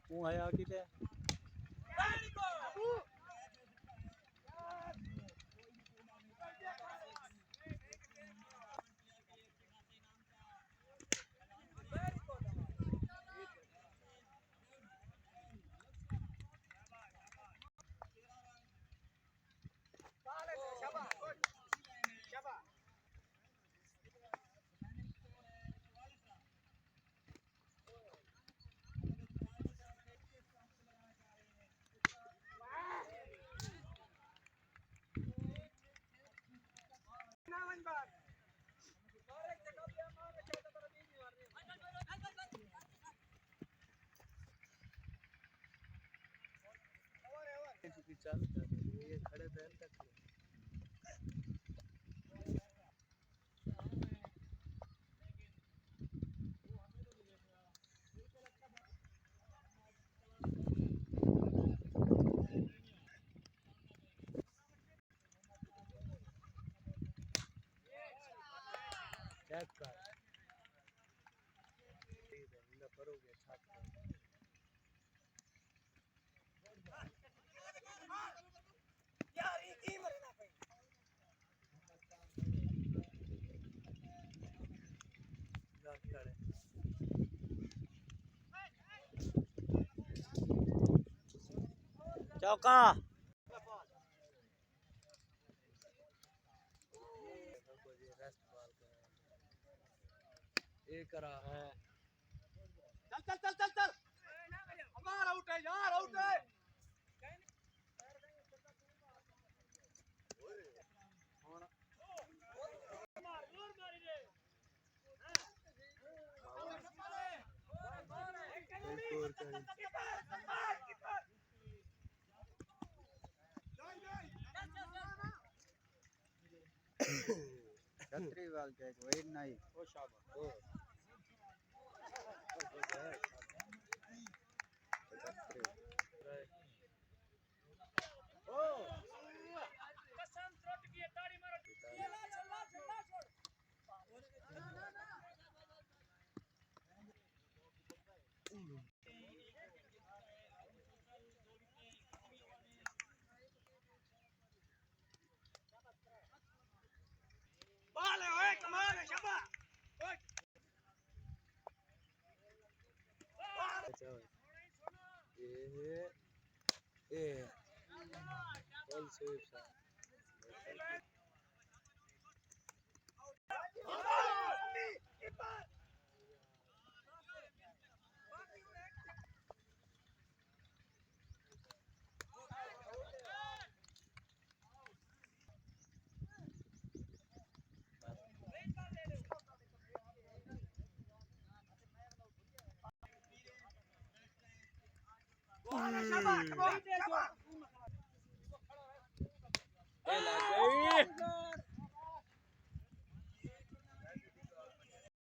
હું આયા કીધે चालू ये खड़े थे तक चेक कर इंदा करोगे छाप यार ये मरना भाई करे चौका ये करा है चल चल चल चल चल हमारा आउट है यार आउट है छतरी वाल के कोई नहीं ओ शाबाश ओ कसम त्रोट की ताड़ी मारो चला चला चला छोड़ बाले ओए कमाल है शाबाश ओए ये ऑल स्वीप शाबाश